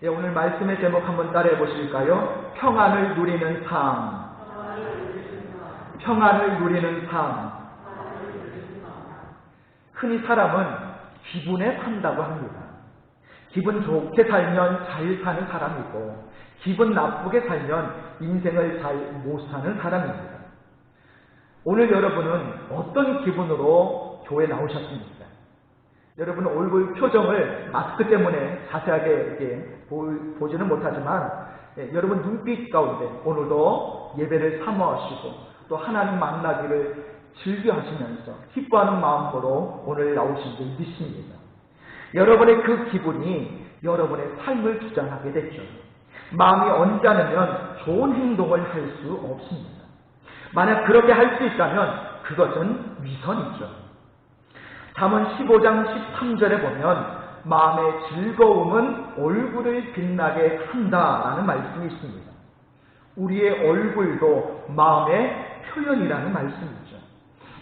오늘 말씀의 제목 한번 따라해 보실까요? 평안을 누리는 삶. 평안을 누리는 삶. 흔히 사람은 기분에 산다고 합니다. 기분 좋게 살면 잘 사는 사람이고, 기분 나쁘게 살면 인생을 잘 못 사는 사람입니다. 오늘 여러분은 어떤 기분으로 교회에 나오셨습니까? 여러분 얼굴 표정을 마스크 때문에 자세하게 이렇게 보지는 못하지만, 여러분 눈빛 가운데 오늘도 예배를 사모하시고 또 하나님 만나기를 즐겨하시면서 기뻐하는 마음으로 오늘 나오신 줄 믿습니다. 여러분의 그 기분이 여러분의 삶을 주장하게 됐죠. 마음이 언짢으면 좋은 행동을 할 수 없습니다. 만약 그렇게 할 수 있다면 그것은 위선이죠. 잠언 15장 13절에 보면 마음의 즐거움은 얼굴을 빛나게 한다라는 말씀이 있습니다. 우리의 얼굴도 마음의 표현이라는 말씀이죠.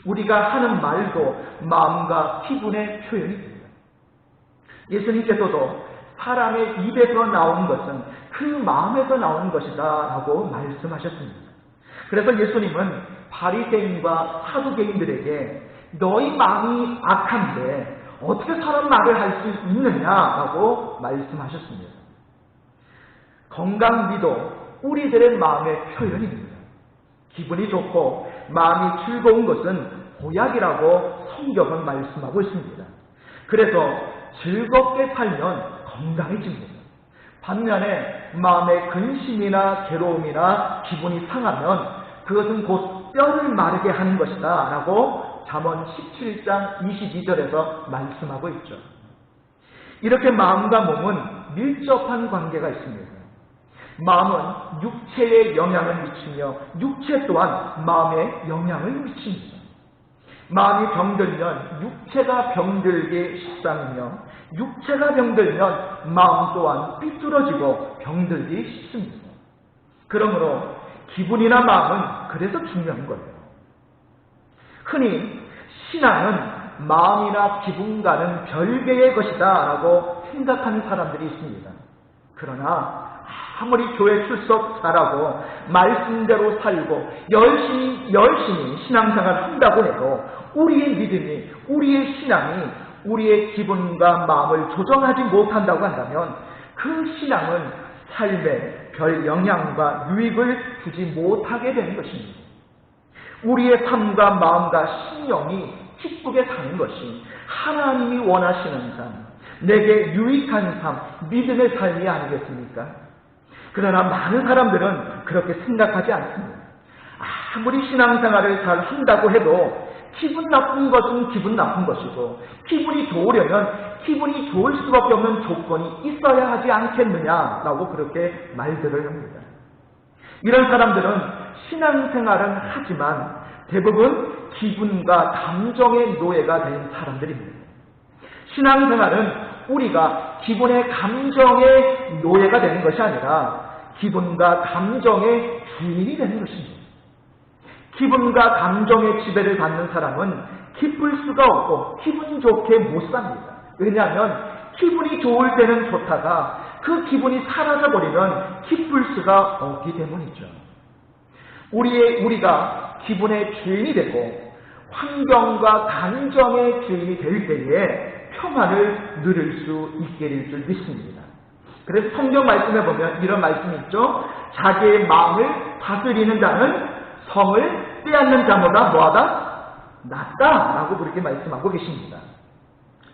우리가 하는 말도 마음과 기분의 표현입니다. 예수님께서도 사람의 입에서 나온 것은 그 마음에서 나온 것이다 라고 말씀하셨습니다. 그래서 예수님은 바리새인과 사두개인들에게 너희 마음이 악한데 어떻게 사람 말을 할 수 있느냐라고 말씀하셨습니다. 건강미도 우리들의 마음의 표현입니다. 기분이 좋고 마음이 즐거운 것은 보약이라고 성경은 말씀하고 있습니다. 그래서 즐겁게 살면 건강해집니다. 반면에 마음의 근심이나 괴로움이나 기분이 상하면 그것은 곧 뼈를 마르게 하는 것이다 라고 잠언 17장 22절에서 말씀하고 있죠. 이렇게 마음과 몸은 밀접한 관계가 있습니다. 마음은 육체에 영향을 미치며 육체 또한 마음에 영향을 미칩니다. 마음이 병들면 육체가 병들기 십상이며 육체가 병들면 마음 또한 삐뚤어지고 병들기 쉽습니다. 그러므로 기분이나 마음은 그래서 중요한 거예요. 흔히 신앙은 마음이나 기분과는 별개의 것이다 라고 생각하는 사람들이 있습니다. 그러나 아무리 교회 출석 잘하고 말씀대로 살고 열심히 신앙생활을 한다고 해도 우리의 믿음이, 우리의 신앙이 우리의 기분과 마음을 조정하지 못한다고 한다면 그 신앙은 삶에 별 영향과 유익을 주지 못하게 되는 것입니다. 우리의 삶과 마음과 신령이 기쁘게 사는 것이 하나님이 원하시는 삶, 내게 유익한 삶, 믿음의 삶이 아니겠습니까? 그러나 많은 사람들은 그렇게 생각하지 않습니다. 아무리 신앙생활을 잘 한다고 해도 기분 나쁜 것은 기분 나쁜 것이고, 기분이 좋으려면 기분이 좋을 수밖에 없는 조건이 있어야 하지 않겠느냐라고 그렇게 말들을 합니다. 이런 사람들은 신앙생활은 하지만 대부분 기분과 감정의 노예가 된 사람들입니다. 신앙생활은 우리가 기분의 감정의 노예가 되는 것이 아니라 기분과 감정의 주인이 되는 것입니다. 기분과 감정의 지배를 받는 사람은 기쁠 수가 없고 기분 좋게 못 삽니다. 왜냐하면 기분이 좋을 때는 좋다가 그 기분이 사라져버리면 기쁠 수가 없기 때문이죠. 우리가 기분의 주인이 되고 환경과 감정의 주인이 될 때에 평안을 누릴 수 있게 될 줄 믿습니다. 그래서 성경 말씀에 보면 이런 말씀이 있죠. 자기의 마음을 다스리는 자는 성을 빼앗는 자보다 뭐하다? 낫다 라고 그렇게 말씀하고 계십니다.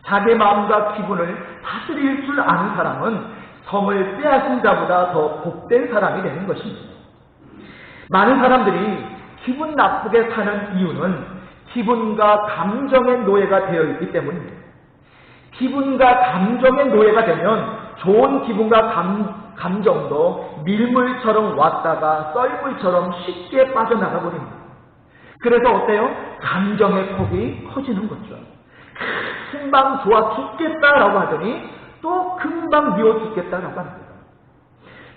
자기의 마음과 기분을 다스릴 줄 아는 사람은 성을 빼앗은 자보다 더 복된 사람이 되는 것입니다. 많은 사람들이 기분 나쁘게 사는 이유는 기분과 감정의 노예가 되어 있기 때문입니다. 기분과 감정의 노예가 되면 좋은 기분과 감정도 밀물처럼 왔다가 썰물처럼 쉽게 빠져나가 버립니다. 그래서 어때요? 감정의 폭이 커지는 거죠. 금방 좋아 죽겠다라고 하더니 또 금방 미워 죽겠다라고 합니다.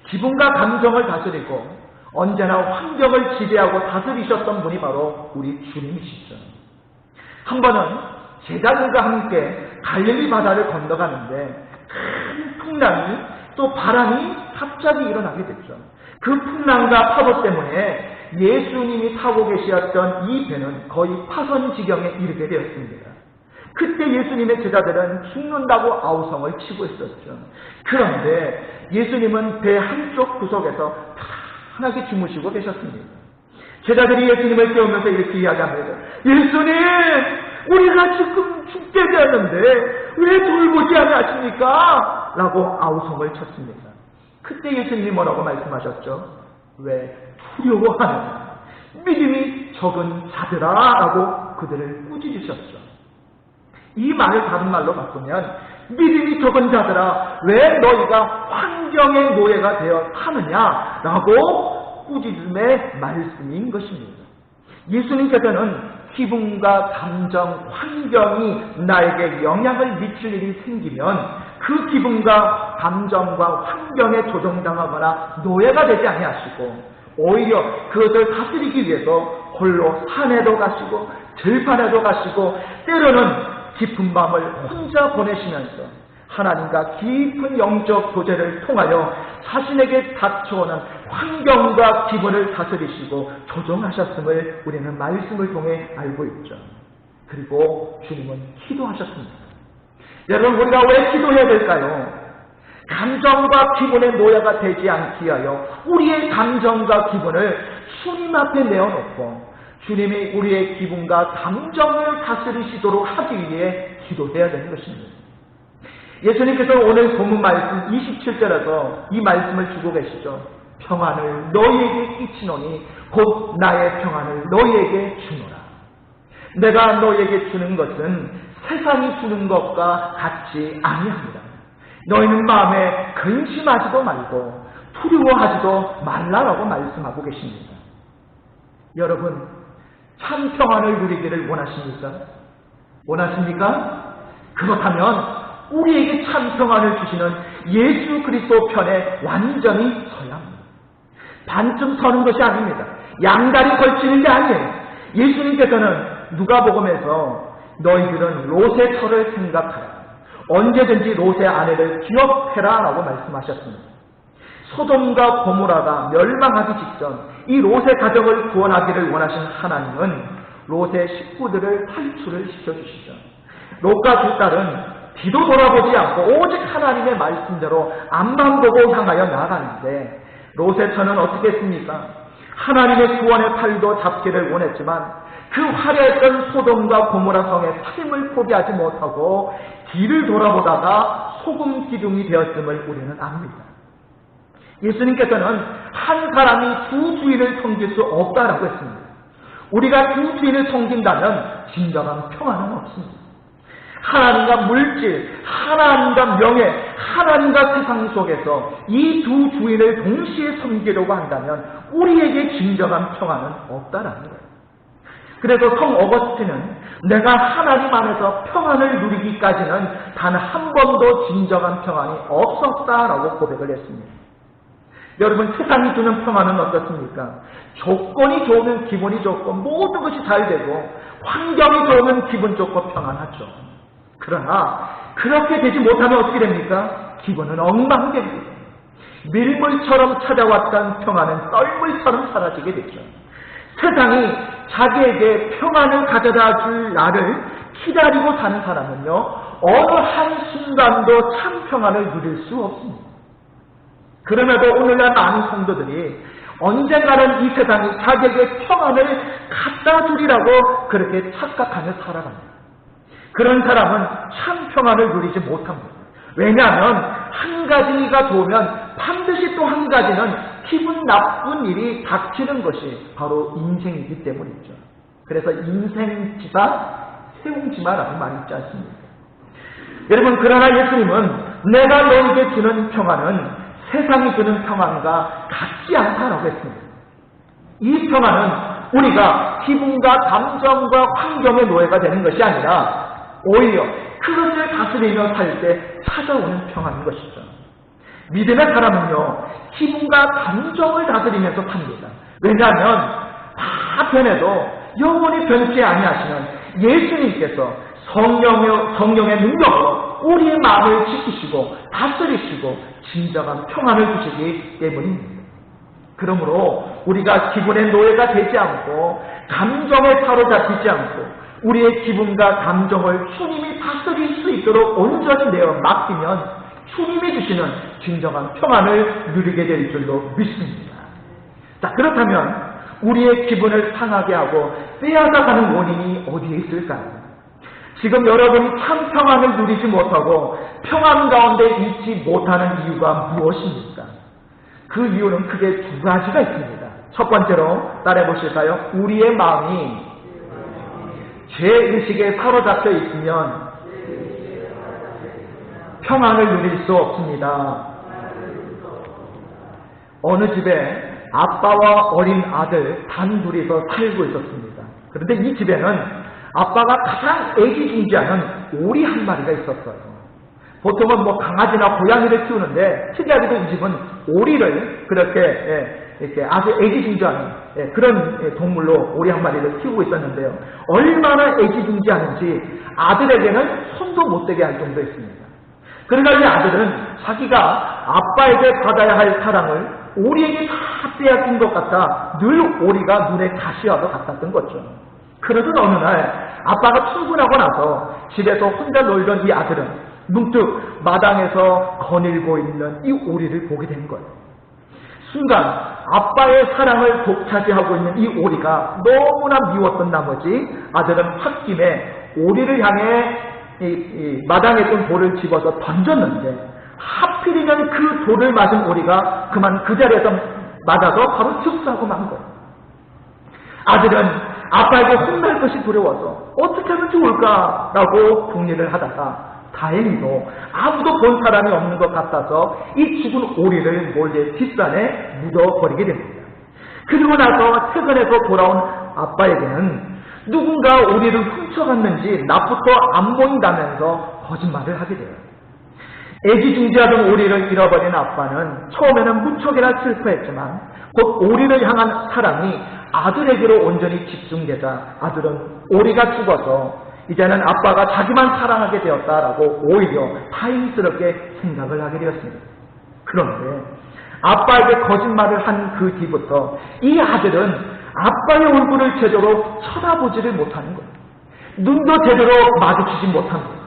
기분과 감정을 다스리고 언제나 환경을 지배하고 다스리셨던 분이 바로 우리 주님이시죠. 한 번은 제자들과 함께 갈릴리 바다를 건너가는데 큰 풍랑이 또 바람이 갑자기 일어나게 됐죠. 그 풍랑과 파도 때문에 예수님이 타고 계셨던 이 배는 거의 파선 지경에 이르게 되었습니다. 그때 예수님의 제자들은 죽는다고 아우성을 치고 있었죠. 그런데 예수님은 배 한쪽 구석에서 편안하게 주무시고 계셨습니다. 제자들이 예수님을 깨우면서 이렇게 이야기합니다. 예수님, 우리가 지금 죽게 되었는데 왜 돌보지 않으십니까? 라고 아우성을 쳤습니다. 그때 예수님이 뭐라고 말씀하셨죠? 왜 두려워하느냐? 믿음이 적은 자들아 라고 그들을 꾸짖으셨죠. 이 말을 다른 말로 바꾸면 믿음이 적은 자들아 왜 너희가 환경의 노예가 되어 사느냐라고 꾸짖음의 말씀인 것입니다. 예수님께서는 기분과 감정, 환경이 나에게 영향을 미칠 일이 생기면 그 기분과 감정과 환경에 조종당하거나 노예가 되지 아니하시고 오히려 그것을 다스리기 위해서 홀로 산에도 가시고 들판에도 가시고 때로는 깊은 밤을 혼자 보내시면서 하나님과 깊은 영적 교제를 통하여 자신에게 닥쳐오는 환경과 기분을 다스리시고 조정하셨음을 우리는 말씀을 통해 알고 있죠. 그리고 주님은 기도하셨습니다. 여러분, 우리가 왜 기도해야 될까요? 감정과 기분의 노예가 되지 않기 위하여 우리의 감정과 기분을 주님 앞에 내어놓고 주님이 우리의 기분과 감정을 다스리시도록 하기 위해 기도해야 되는 것입니다. 예수님께서 오늘 본문 말씀 27절에서 이 말씀을 주고 계시죠. 평안을 너희에게 끼치노니 곧 나의 평안을 너희에게 주노라. 내가 너희에게 주는 것은 세상이 주는 것과 같지 아니합니다. 너희는 마음에 근심하지도 말고 두려워하지도 말라라고 말씀하고 계십니다. 여러분, 참 평안을 누리기를 원하십니까? 원하십니까? 그렇다면 우리에게 참 평안을 주시는 예수 그리스도 편에 완전히 서야 합니다. 반쯤 서는 것이 아닙니다. 양다리 걸치는 게 아니에요. 예수님께서는 누가복음에서 너희들은 롯의 터를 생각하라. 언제든지 롯의 아내를 기억해라 라고 말씀하셨습니다. 소돔과 고모라가 멸망하기 직전 이 롯의 가정을 구원하기를 원하신 하나님은 롯의 식구들을 탈출을 시켜주시죠. 롯과 두 딸은 뒤도 돌아보지 않고 오직 하나님의 말씀대로 앞만 보고 향하여 나아가는데 롯의 처는 어떻게 했습니까? 하나님의 구원의 팔도 잡기를 원했지만 그 화려했던 소돔과 고모라 성의 삶을 포기하지 못하고 뒤를 돌아보다가 소금 기둥이 되었음을 우리는 압니다. 예수님께서는 한 사람이 두 주인을 섬길 수 없다라고 했습니다. 우리가 두 주인을 섬긴다면 진정한 평안은 없습니다. 하나님과 물질, 하나님과 명예, 하나님과 세상 속에서 이 두 주인을 동시에 섬기려고 한다면 우리에게 진정한 평안은 없다라는 거예요. 그래서 성 어거스틴은 내가 하나님 안에서 평안을 누리기까지는 단 한 번도 진정한 평안이 없었다라고 고백을 했습니다. 여러분, 세상이 주는 평안은 어떻습니까? 조건이 좋으면 기분이 좋고 모든 것이 잘 되고 환경이 좋으면 기분 좋고 평안하죠. 그러나 그렇게 되지 못하면 어떻게 됩니까? 기분은 엉망됩니다. 밀물처럼 찾아왔던 평안은 썰물처럼 사라지게 되죠. 세상이 자기에게 평안을 가져다 줄 날을 기다리고 사는 사람은요, 어느 한순간도 참 평안을 누릴 수 없습니다. 그럼에도 오늘날 많은 성도들이 언젠가는 이 세상이 자기에게 평안을 갖다 주리라고 그렇게 착각하며 살아갑니다. 그런 사람은 참 평안을 누리지 못합니다. 왜냐하면 한 가지가 좋으면 반드시 또 한 가지는 기분 나쁜 일이 닥치는 것이 바로 인생이기 때문이죠. 그래서 인생지사 세웅지마라는 말이 있지 않습니까? 여러분, 그러나 예수님은 내가 너에게 주는 평안은 세상이 주는 평안과 같지 않다라고 했습니다. 이 평안은 우리가 기분과 감정과 환경의 노예가 되는 것이 아니라 오히려 그것을 다스리며 살 때 찾아오는 평안인 것이죠. 믿음의 사람은요, 기분과 감정을 다스리면서 삽니다. 왜냐하면 다 변해도 영원히 변치 아니하시는 예수님께서 성령의 능력으로 우리의 마음을 지키시고 다스리시고 진정한 평안을 주시기 때문입니다. 그러므로 우리가 기분의 노예가 되지 않고 감정에 사로잡히지 않고 우리의 기분과 감정을 주님이 다스릴 수 있도록 온전히 내어 맡기면 주님이 주시는 진정한 평안을 누리게 될 줄로 믿습니다. 자, 그렇다면 우리의 기분을 상하게 하고 빼앗아가는 원인이 어디에 있을까요? 지금 여러분이 참 평안을 누리지 못하고 평안 가운데 있지 못하는 이유가 무엇입니까? 그 이유는 크게 두 가지가 있습니다. 첫 번째로 따라해 보실까요? 우리의 마음이 죄의식에 사로잡혀 있으면 평안을 누릴 수 없습니다. 어느 집에 아빠와 어린 아들 단둘이서 살고 있었습니다. 그런데 이 집에는 아빠가 가장 애지중지하는 오리 한 마리가 있었어요. 보통은 뭐 강아지나 고양이를 키우는데 특이하게도 이 집은 오리를 그렇게 이렇게 아주 애지중지하는 그런 동물로 오리 한 마리를 키우고 있었는데요. 얼마나 애지중지하는지 아들에게는 손도 못 대게 할 정도였습니다. 그러니까 이 아들은 자기가 아빠에게 받아야 할 사랑을 오리에게 다 빼앗긴 것 같아 늘 오리가 눈에 가시와도 같았던 거죠. 그러던 어느 날 아빠가 출근하고 나서 집에서 혼자 놀던 이 아들은 문득 마당에서 거닐고 있는 이 오리를 보게 된 거예요. 순간 아빠의 사랑을 독차지하고 있는 이 오리가 너무나 미웠던 나머지 아들은 홧김에 오리를 향해 이 마당에 있던 돌을 집어서 던졌는데 하필이면 그 돌을 맞은 오리가 그만 그 자리에서 맞아서 바로 즉사하고 만 거예요. 아들은 아빠에게 혼날 것이 두려워서 어떻게 하면 좋을까라고 궁리를 하다가 다행히도 아무도 본 사람이 없는 것 같아서 이 죽은 오리를 몰래 뒷산에 묻어버리게 됩니다. 그리고 나서 퇴근해서 돌아온 아빠에게는 누군가 오리를 훔쳐갔는지 낮부터 안 보인다면서 거짓말을 하게 돼요. 애지중지하던 오리를 잃어버린 아빠는 처음에는 무척이나 슬퍼했지만 곧 오리를 향한 사랑이 아들에게로 온전히 집중되자 아들은 오리가 죽어서 이제는 아빠가 자기만 사랑하게 되었다라고 오히려 다행스럽게 생각을 하게 되었습니다. 그런데 아빠에게 거짓말을 한 그 뒤부터 이 아들은 아빠의 얼굴을 제대로 쳐다보지를 못하는 거예요. 눈도 제대로 마주치지 못합니다.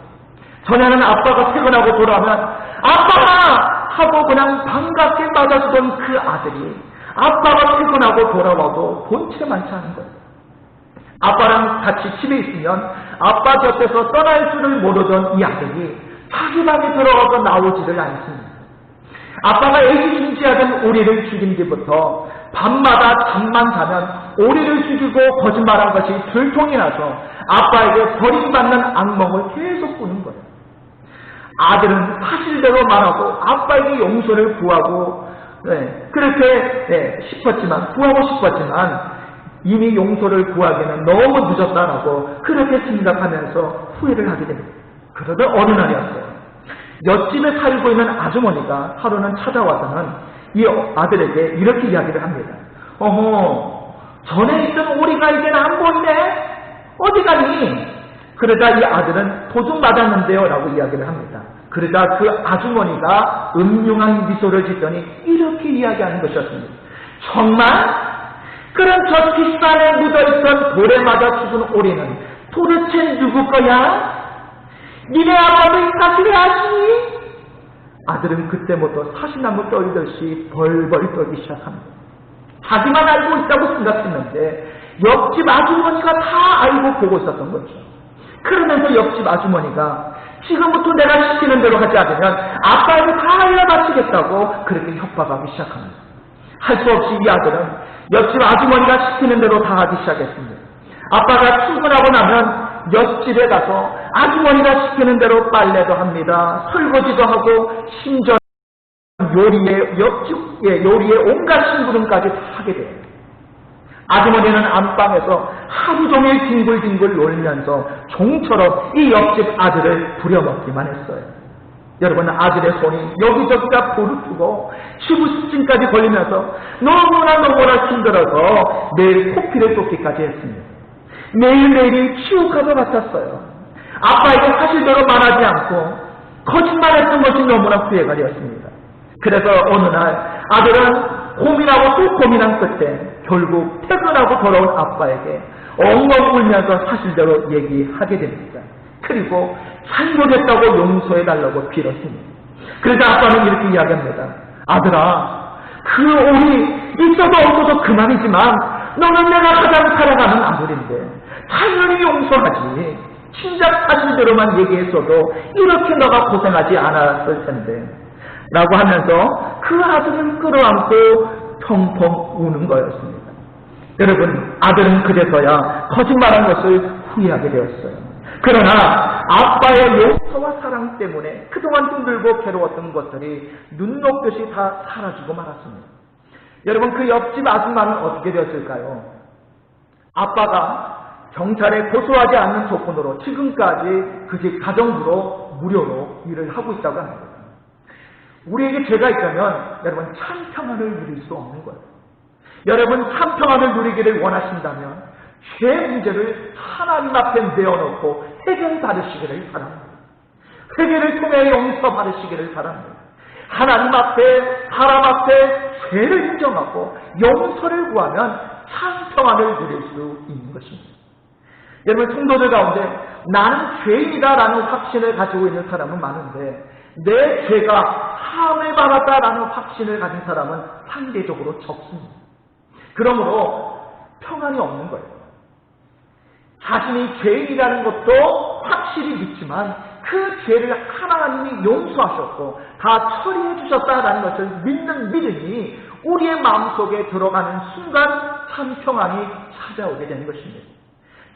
전에는 아빠가 퇴근하고 돌아오면 아빠! 하고 그냥 반갑게 맞아주던 그 아들이 아빠가 퇴근하고 돌아와도 본체 많지 않은 거예요. 아빠랑 같이 집에 있으면 아빠 곁에서 떠날 줄을 모르던 이 아들이 자기 방에 들어가서 나오지를 않습니다. 아빠가 애지중지하던 오리를 죽인 뒤부터 밤마다 잠만 자면 오리를 죽이고 거짓말한 것이 들통이 나서 아빠에게 버림받는 악몽을 계속 꾸는 거예요. 아들은 사실대로 말하고 아빠에게 용서를 구하고 그렇게 구하고 싶었지만 이미 용서를 구하기는 너무 늦었다라고 그렇게 생각하면서 후회를 하게 됩니다. 그러던 어느 날이었어요. 옆집에 살고 있는 아주머니가 하루는 찾아와서는 이 아들에게 이렇게 이야기를 합니다. 어머, 전에 있던 오리가 이제는 안 보이네? 어디 가니? 그러자 이 아들은 도둑 맞았는데요 라고 이야기를 합니다. 그러자 그 아주머니가 음흉한 미소를 짓더니 이렇게 이야기하는 것이었습니다. 정말? 그럼 저 뒷산에 묻어있던 돌에 맞아 죽은 오리는 도대체 누구 거야? 니네 아빠도 이 사실을 아시니? 아들은 그때부터 사시나무 떨듯이 벌벌 떨기 시작합니다. 자기만 알고 있다고 생각했는데 옆집 아주머니가 다 알고 보고 있었던 거죠. 그러면서 옆집 아주머니가 지금부터 내가 시키는 대로 하지 않으면 아빠에게 다 알려바치겠다고 그렇게 협박하기 시작합니다. 할 수 없이 이 아들은 옆집 아주머니가 시키는 대로 다 하기 시작했습니다. 아빠가 출근하고 나면 옆집에 가서 아주머니가 시키는 대로 빨래도 합니다. 설거지도 하고 심지어 요리에 온갖 심부름까지 다 하게 돼요. 아주머니는 안방에서 하루 종일 뒹굴뒹굴 놀면서 종처럼 이 옆집 아들을 부려먹기만 했어요. 여러분, 아들의 손이 여기저기가 부르트고 치부습진까지 걸리면서 너무나 힘들어서 매일 코피를 쏟기까지 했습니다. 매일매일이 치욕하고 같았어요. 아빠에게 사실대로 말하지 않고 거짓말했던 것이 너무나 후회가 되었습니다. 그래서 어느 날 아들은 고민하고 또 고민한 끝에 결국 퇴근하고 돌아온 아빠에게 엉엉 울면서 사실대로 얘기하게 됩니다. 그리고 잘못했다고 용서해달라고 빌었습니다. 그래서 아빠는 이렇게 이야기합니다. 아들아, 그 오이 있어도 없어도 그만이지만 너는 내가 가장 사랑하는 아들인데 당연히 용서하지. 진작 사실대로만 얘기했어도 이렇게 너가 고생하지 않았을 텐데 라고 하면서 그 아들을 끌어안고 펑펑 우는 거였습니다. 여러분, 아들은 그제서야 거짓말한 것을 후회하게 되었어요. 그러나 아빠의 용서와 사랑 때문에 그동안 힘들고 괴로웠던 것들이 눈 녹듯이 다 사라지고 말았습니다. 여러분, 그 옆집 아줌마는 어떻게 되었을까요? 아빠가 경찰에 고소하지 않는 조건으로 지금까지 그 집 가정부로 무료로 일을 하고 있다고 합니다. 우리에게 죄가 있다면 여러분 참 평안을 누릴 수 없는 거예요. 여러분 참 평안을 누리기를 원하신다면 죄 문제를 하나님 앞에 내어놓고 해결받으시기를 바랍니다. 회개를 통해 용서받으시기를 바랍니다. 하나님 앞에 사람 앞에 죄를 인정하고 용서를 구하면 참 평안을 누릴 수 있는 것입니다. 여러분 성도들 가운데 나는 죄인이다라는 확신을 가지고 있는 사람은 많은데 내 죄가 사함을 받았다라는 확신을 가진 사람은 상대적으로 적습니다. 그러므로 평안이 없는 거예요. 자신이 죄인이라는 것도 확실히 믿지만 그 죄를 하나님이 용서하셨고 다 처리해 주셨다라는 것을 믿는 믿음이 우리의 마음속에 들어가는 순간 참 평안이 찾아오게 되는 것입니다.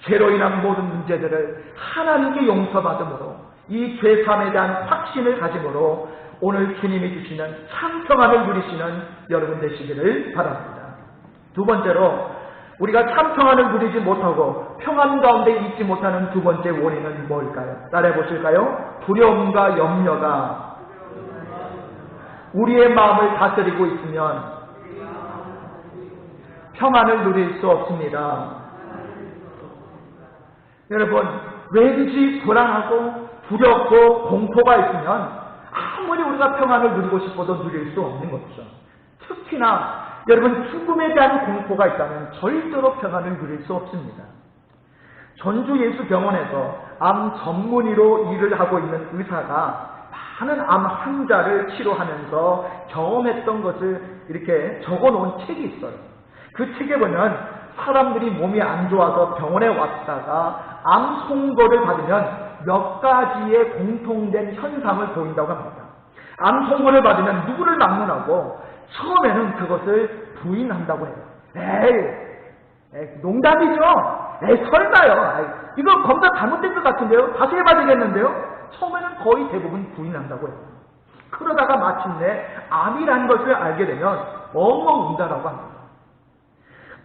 죄로 인한 모든 문제들을 하나님께 용서받음으로 이 죄삼에 대한 확신을 가짐으로 오늘 주님이 주시는 참 평안을 누리시는 여러분 되시기를 바랍니다. 두 번째로 우리가 참 평안을 누리지 못하고 평안 가운데 있지 못하는 두 번째 원인은 뭘까요? 따라해 보실까요? 두려움과 염려가 우리의 마음을 다스리고 있으면 평안을 누릴 수 없습니다. 여러분, 왠지 불안하고 두렵고 공포가 있으면 아무리 우리가 평안을 누리고 싶어도 누릴 수 없는 것이죠. 특히나 여러분 죽음에 대한 공포가 있다면 절대로 평안을 누릴 수 없습니다. 전주예수병원에서 암 전문의로 일을 하고 있는 의사가 많은 암 환자를 치료하면서 경험했던 것을 이렇게 적어놓은 책이 있어요. 그 책에 보면 사람들이 몸이 안 좋아서 병원에 왔다가 암 송거를 받으면 몇 가지의 공통된 현상을 보인다고 합니다. 암 송거를 받으면 누구를 막론하고 처음에는 그것을 부인한다고 해요. 에이 농담이죠. 에이 설마요. 이거 검사 잘못된 것 같은데요. 다시 해봐야 되겠는데요. 처음에는 거의 대부분 부인한다고 해요. 그러다가 마침내 암이라는 것을 알게 되면 엉엉 운다라고 합니다.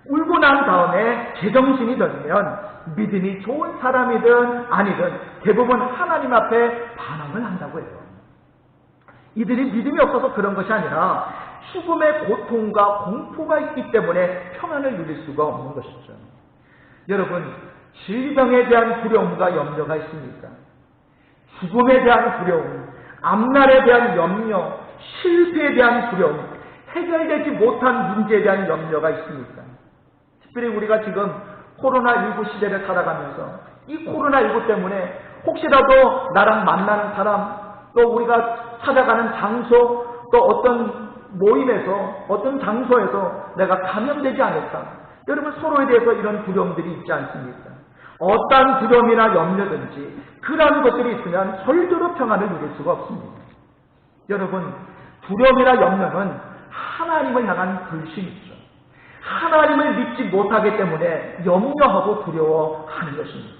울고 난 다음에 제정신이 들면 믿음이 좋은 사람이든 아니든 대부분 하나님 앞에 반항을 한다고 해요. 이들이 믿음이 없어서 그런 것이 아니라 죽음의 고통과 공포가 있기 때문에 평안을 누릴 수가 없는 것이죠. 여러분, 질병에 대한 두려움과 염려가 있습니까? 죽음에 대한 두려움, 앞날에 대한 염려, 실패에 대한 두려움, 해결되지 못한 문제에 대한 염려가 있습니까? 특별히 우리가 지금 코로나19 시대를 살아가면서 이 코로나19 때문에 혹시라도 나랑 만나는 사람, 또 우리가 찾아가는 장소, 또 어떤 모임에서, 어떤 장소에서 내가 감염되지 않을까? 여러분 서로에 대해서 이런 두려움들이 있지 않습니까? 어떠한 두려움이나 염려든지 그러한 것들이 있으면 절대로 평안을 누릴 수가 없습니다. 여러분, 두려움이나 염려는 하나님을 향한 불신이죠. 하나님을 믿지 못하기 때문에 염려하고 두려워하는 것입니다.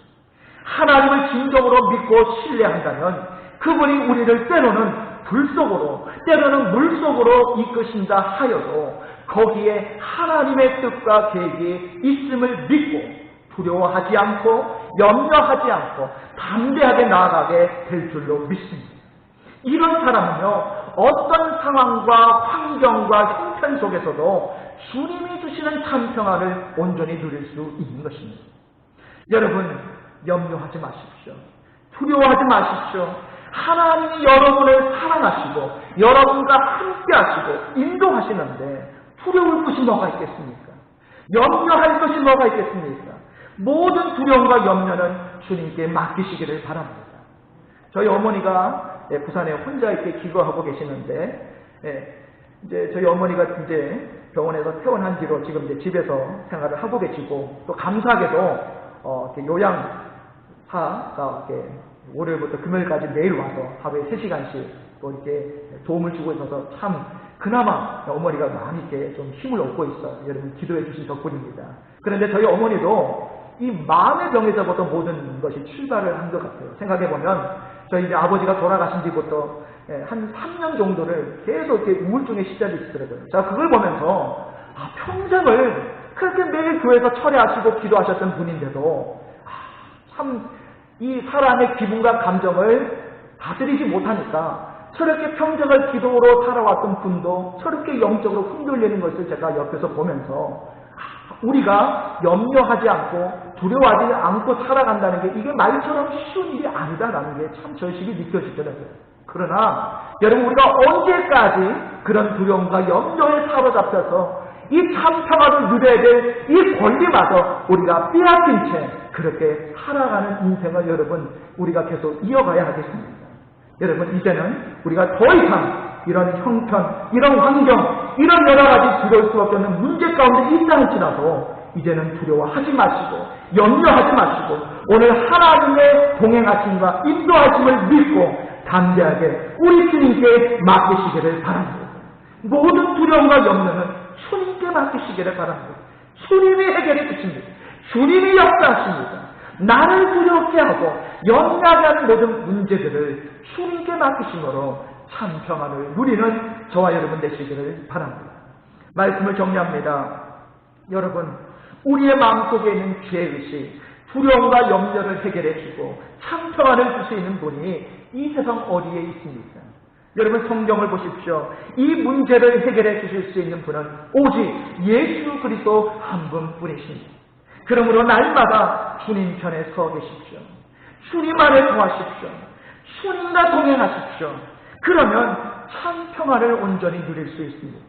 하나님을 진정으로 믿고 신뢰한다면 그분이 우리를 때로는 불 속으로, 때로는 물 속으로 이끄신다 하여도 거기에 하나님의 뜻과 계획이 있음을 믿고 두려워하지 않고 염려하지 않고 담대하게 나아가게 될 줄로 믿습니다. 이런 사람은요, 어떤 상황과 환경과 형편 속에서도 주님이 주시는 참 평안을 온전히 누릴 수 있는 것입니다. 여러분, 염려하지 마십시오. 두려워하지 마십시오. 하나님이 여러분을 사랑하시고 여러분과 함께 하시고 인도하시는데 두려울 것이 뭐가 있겠습니까? 염려할 것이 뭐가 있겠습니까? 모든 두려움과 염려는 주님께 맡기시기를 바랍니다. 저희 어머니가 부산에 혼자 이렇게 기거하고 계시는데 이제 저희 어머니가 이제 병원에서 퇴원한 뒤로 지금 이제 집에서 생활을 하고 계시고 또 감사하게도 이렇게 요양사가 이렇게 월요일부터 금요일까지 매일 와서 하루에 3시간씩 또 이렇게 도움을 주고 있어서 참 그나마 어머니가 많이 이렇게 좀 힘을 얻고 있어요. 여러분 기도해 주신 덕분입니다. 그런데 저희 어머니도 이 마음의 병에서부터 모든 것이 출발을 한 것 같아요. 생각해 보면 저희 이제 아버지가 돌아가신 뒤부터 한 3년 정도를 계속 이렇게 우울증에 시달리시더라고요. 자, 그걸 보면서 평생을 그렇게 매일 교회에서 철회하시고 기도하셨던 분인데도 참 이 사람의 기분과 감정을 다스리지 못하니까 저렇게 평생을 기도로 살아왔던 분도 저렇게 영적으로 흔들리는 것을 제가 옆에서 보면서 우리가 염려하지 않고 두려워하지 않고 살아간다는 게 이게 말처럼 쉬운 일이 아니다라는 게 참 절실히 느껴지더라고요. 그러나 여러분 우리가 언제까지 그런 두려움과 염려에 사로잡혀서 이 참 평화를 누려야 될 이 권리마저 우리가 빼앗긴 채 그렇게 살아가는 인생을 여러분 우리가 계속 이어가야 하겠습니다. 여러분 이제는 우리가 더 이상 이런 형편, 이런 환경, 이런 여러 가지 두려울 수밖에 없는 문제 가운데 있다 할지라도 이제는 두려워하지 마시고 염려하지 마시고 오늘 하나님의 동행하심과 인도하심을 믿고 담대하게 우리 주님께 맡기시기를 바랍니다. 모든 두려움과 염려는 주님께 맡기시기를 바랍니다. 주님이 해결해 주십니다. 주님이 역사하십니다. 나를 두렵게 하고 염려하게 하는 모든 문제들을 주님께 맡기심으로 참 평안을 누리는 저와 여러분 되시기를 바랍니다. 말씀을 정리합니다. 여러분, 우리의 마음속에 있는 죄의식, 두려움과 염려를 해결해주고 참 평안을 줄 수 있는 분이 이 세상 어디에 있습니까? 여러분 성경을 보십시오. 이 문제를 해결해 주실 수 있는 분은 오직 예수 그리스도 한 분뿐이십니다. 그러므로 날마다 주님 편에 서 계십시오. 주님 안에 거하십시오. 주님과 동행하십시오. 그러면 참 평안을 온전히 누릴 수 있습니다.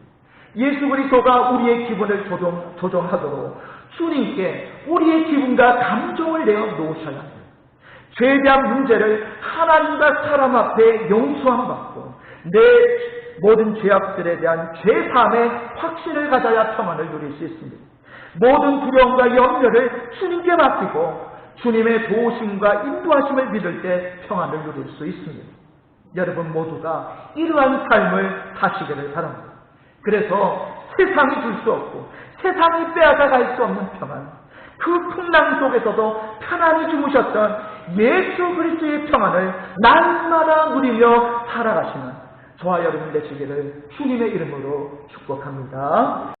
예수 그리스도가 우리의 기분을 조정하도록 주님께 우리의 기분과 감정을 내어 놓으셔야 합니다. 죄에 대한 문제를 하나님과 사람 앞에 용서함 받고 내 모든 죄악들에 대한 죄사함의 확신을 가져야 평안을 누릴 수 있습니다. 모든 두려움과 염려를 주님께 맡기고 주님의 도우심과 인도하심을 믿을 때 평안을 누릴 수 있습니다. 여러분 모두가 이러한 삶을 사시기를 바랍니다. 그래서 세상이 줄 수 없고 세상이 빼앗아갈 수 없는 평안, 그 풍랑 속에서도 편안히 주무셨던 예수 그리스도의 평안을 날마다 누리며 살아가시는 저와 여러분 되시기를 주님의 이름으로 축복합니다.